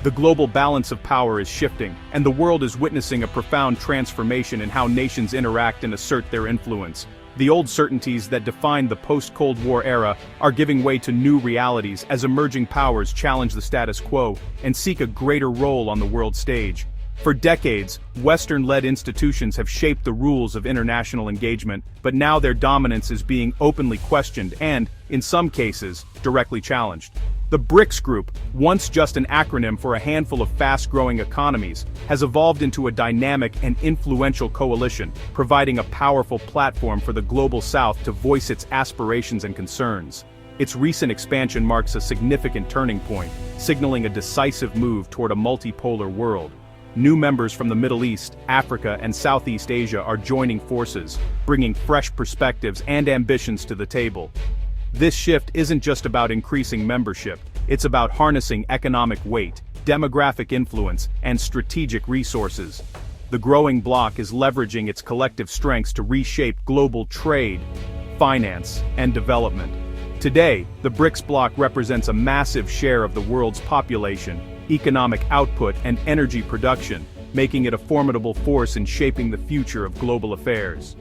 The global balance of power is shifting, and the world is witnessing a profound transformation in how nations interact and assert their influence. The old certainties that defined the post-Cold War era are giving way to new realities as emerging powers challenge the status quo and seek a greater role on the world stage. For decades, Western-led institutions have shaped the rules of international engagement, but now their dominance is being openly questioned and, in some cases, directly challenged. The BRICS group, once just an acronym for a handful of fast-growing economies, has evolved into a dynamic and influential coalition, providing a powerful platform for the Global South to voice its aspirations and concerns. Its recent expansion marks a significant turning point, signaling a decisive move toward a multipolar world. New members from the Middle East, Africa, and Southeast Asia are joining forces, bringing fresh perspectives and ambitions to the table. This shift isn't just about increasing membership, it's about harnessing economic weight, demographic influence, and strategic resources. The growing bloc is leveraging its collective strengths to reshape global trade, finance, and development. Today, the BRICS bloc represents a massive share of the world's population, economic output, and energy production, making it a formidable force in shaping the future of global affairs.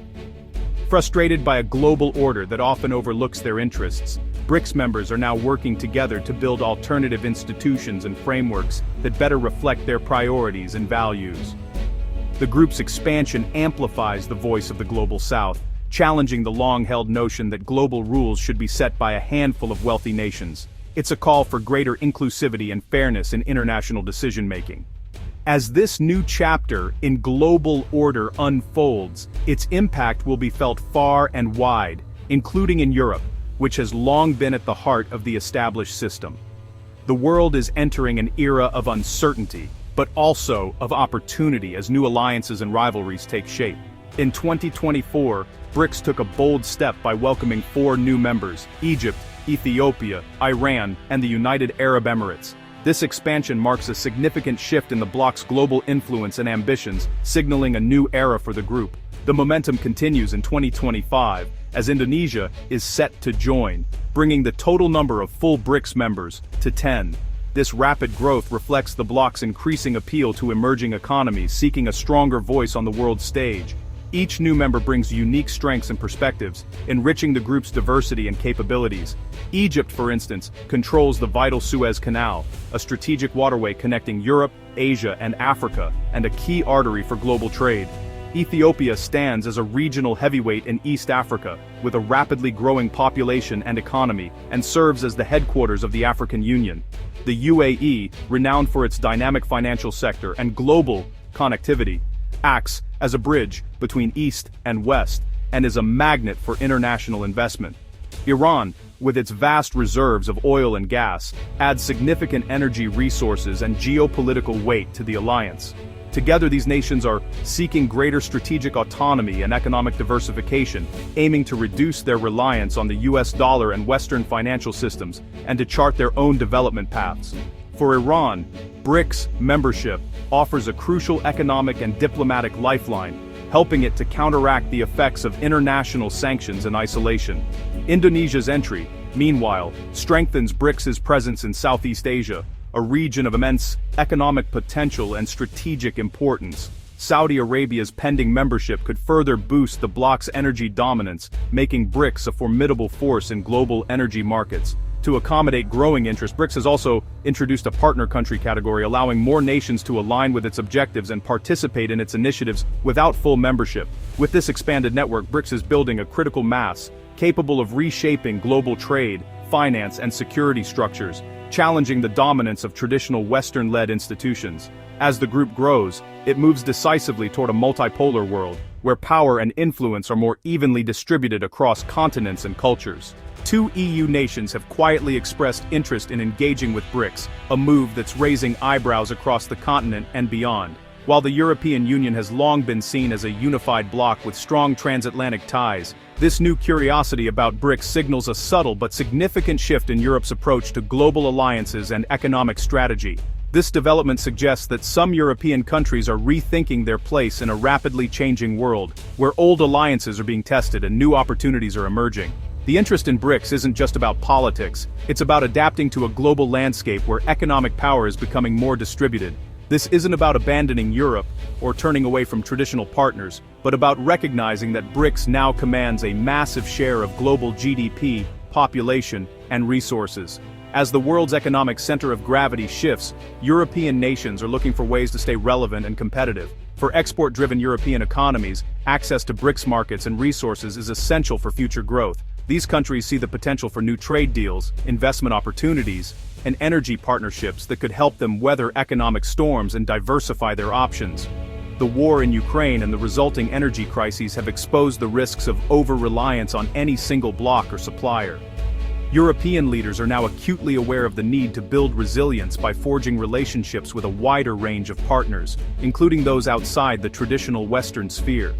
Frustrated by a global order that often overlooks their interests, BRICS members are now working together to build alternative institutions and frameworks that better reflect their priorities and values. The group's expansion amplifies the voice of the Global South, challenging the long-held notion that global rules should be set by a handful of wealthy nations. It's a call for greater inclusivity and fairness in international decision-making. As this new chapter in global order unfolds, its impact will be felt far and wide, including in Europe, which has long been at the heart of the established system. The world is entering an era of uncertainty, but also of opportunity as new alliances and rivalries take shape. In 2024, BRICS took a bold step by welcoming 4 new members: Egypt, Ethiopia, Iran, and the United Arab Emirates. This expansion marks a significant shift in the bloc's global influence and ambitions, signaling a new era for the group. The momentum continues in 2025, as Indonesia is set to join, bringing the total number of full BRICS members to 10. This rapid growth reflects the bloc's increasing appeal to emerging economies seeking a stronger voice on the world stage. Each new member brings unique strengths and perspectives, enriching the group's diversity and capabilities. Egypt, for instance, controls the vital Suez Canal, a strategic waterway connecting Europe, Asia, and Africa, and a key artery for global trade. Ethiopia stands as a regional heavyweight in East Africa, with a rapidly growing population and economy, and serves as the headquarters of the African Union. The UAE, renowned for its dynamic financial sector and global connectivity, acts as a bridge between East and West, and is a magnet for international investment. Iran, with its vast reserves of oil and gas, adds significant energy resources and geopolitical weight to the alliance. Together, these nations are seeking greater strategic autonomy and economic diversification, aiming to reduce their reliance on the US dollar and Western financial systems, and to chart their own development paths. For Iran, BRICS membership offers a crucial economic and diplomatic lifeline, helping it to counteract the effects of international sanctions and isolation. Indonesia's entry, meanwhile, strengthens BRICS's presence in Southeast Asia, a region of immense economic potential and strategic importance. Saudi Arabia's pending membership could further boost the bloc's energy dominance, making BRICS a formidable force in global energy markets. To accommodate growing interest, BRICS has also introduced a partner country category, allowing more nations to align with its objectives and participate in its initiatives without full membership. With this expanded network, BRICS is building a critical mass, capable of reshaping global trade, finance, and security structures, challenging the dominance of traditional Western-led institutions. As the group grows, it moves decisively toward a multipolar world, where power and influence are more evenly distributed across continents and cultures. 2 EU nations have quietly expressed interest in engaging with BRICS, a move that's raising eyebrows across the continent and beyond. While the European Union has long been seen as a unified bloc with strong transatlantic ties, this new curiosity about BRICS signals a subtle but significant shift in Europe's approach to global alliances and economic strategy. This development suggests that some European countries are rethinking their place in a rapidly changing world, where old alliances are being tested and new opportunities are emerging. The interest in BRICS isn't just about politics, it's about adapting to a global landscape where economic power is becoming more distributed. This isn't about abandoning Europe or turning away from traditional partners, but about recognizing that BRICS now commands a massive share of global GDP, population, and resources. As the world's economic center of gravity shifts, European nations are looking for ways to stay relevant and competitive. For export-driven European economies, access to BRICS markets and resources is essential for future growth. These countries see the potential for new trade deals, investment opportunities, and energy partnerships that could help them weather economic storms and diversify their options. The war in Ukraine and the resulting energy crises have exposed the risks of over-reliance on any single bloc or supplier. European leaders are now acutely aware of the need to build resilience by forging relationships with a wider range of partners, including those outside the traditional Western sphere.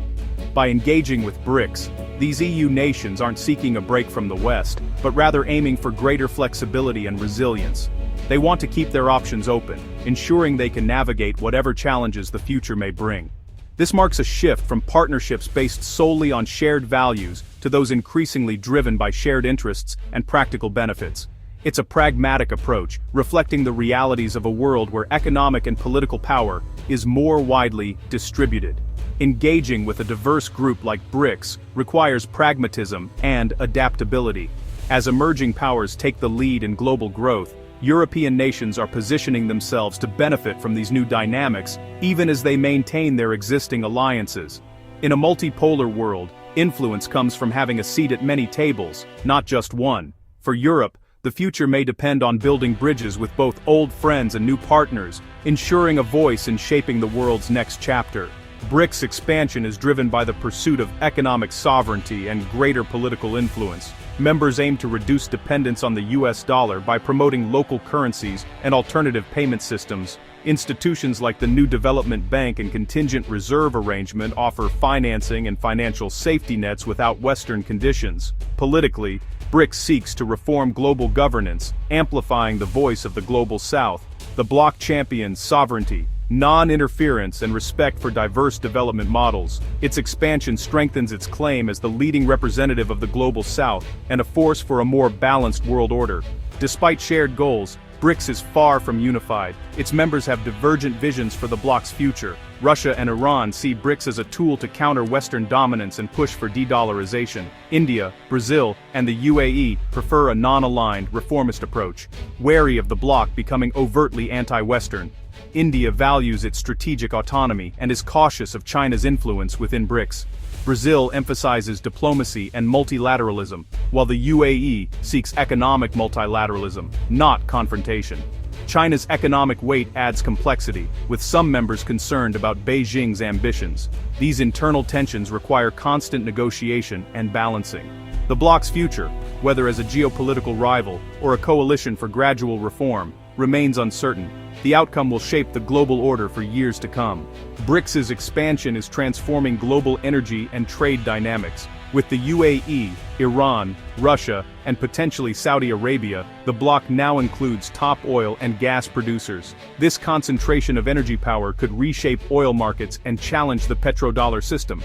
By engaging with BRICS, these EU nations aren't seeking a break from the West, but rather aiming for greater flexibility and resilience. They want to keep their options open, ensuring they can navigate whatever challenges the future may bring. This marks a shift from partnerships based solely on shared values to those increasingly driven by shared interests and practical benefits. It's a pragmatic approach, reflecting the realities of a world where economic and political power is more widely distributed. Engaging with a diverse group like BRICS requires pragmatism and adaptability. As emerging powers take the lead in global growth, European nations are positioning themselves to benefit from these new dynamics, even as they maintain their existing alliances. In a multipolar world, influence comes from having a seat at many tables, not just one. For Europe, the future may depend on building bridges with both old friends and new partners, ensuring a voice in shaping the world's next chapter. BRICS expansion is driven by the pursuit of economic sovereignty and greater political influence. Members aim to reduce dependence on the US dollar by promoting local currencies and alternative payment systems. Institutions like the New Development Bank and Contingent Reserve Arrangement offer financing and financial safety nets without Western conditions. Politically, BRICS seeks to reform global governance, amplifying the voice of the Global South. The Bloc champions sovereignty, non-interference, and respect for diverse development models. Its expansion strengthens its claim as the leading representative of the Global South and a force for a more balanced world order. Despite shared goals, BRICS is far from unified. Its members have divergent visions for the bloc's future. Russia and Iran see BRICS as a tool to counter Western dominance and push for de-dollarization. India, Brazil, and the UAE prefer a non-aligned, reformist approach, wary of the bloc becoming overtly anti-Western. India values its strategic autonomy and is cautious of China's influence within BRICS. Brazil emphasizes diplomacy and multilateralism, while the UAE seeks economic multilateralism, not confrontation. China's economic weight adds complexity, with some members concerned about Beijing's ambitions. These internal tensions require constant negotiation and balancing. The bloc's future, whether as a geopolitical rival or a coalition for gradual reform, remains uncertain. The outcome will shape the global order for years to come. BRICS's expansion is transforming global energy and trade dynamics. With the UAE, Iran, Russia, and potentially Saudi Arabia, the bloc now includes top oil and gas producers. This concentration of energy power could reshape oil markets and challenge the petrodollar system.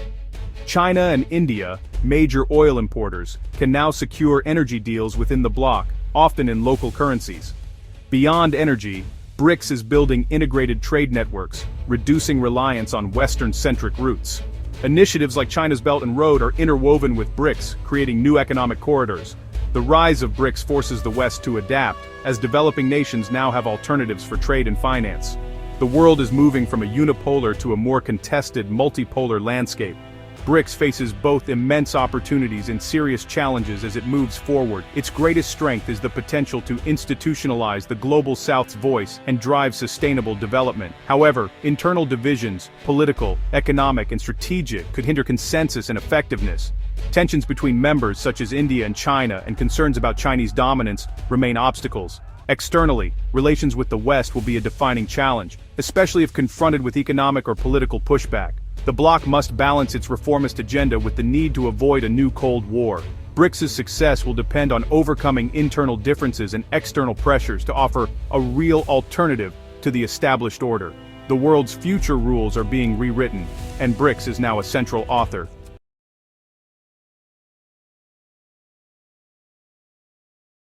China and India, major oil importers, can now secure energy deals within the bloc, often in local currencies. Beyond energy, BRICS is building integrated trade networks, reducing reliance on Western-centric routes. Initiatives like China's Belt and Road are interwoven with BRICS, creating new economic corridors. The rise of BRICS forces the West to adapt, as developing nations now have alternatives for trade and finance. The world is moving from a unipolar to a more contested, multipolar landscape. BRICS faces both immense opportunities and serious challenges as it moves forward. Its greatest strength is the potential to institutionalize the Global South's voice and drive sustainable development. However, internal divisions, political, economic, and strategic, could hinder consensus and effectiveness. Tensions between members such as India and China and concerns about Chinese dominance remain obstacles. Externally, relations with the West will be a defining challenge, especially if confronted with economic or political pushback. The bloc must balance its reformist agenda with the need to avoid a new Cold War. BRICS's success will depend on overcoming internal differences and external pressures to offer a real alternative to the established order. The world's future rules are being rewritten, and BRICS is now a central author.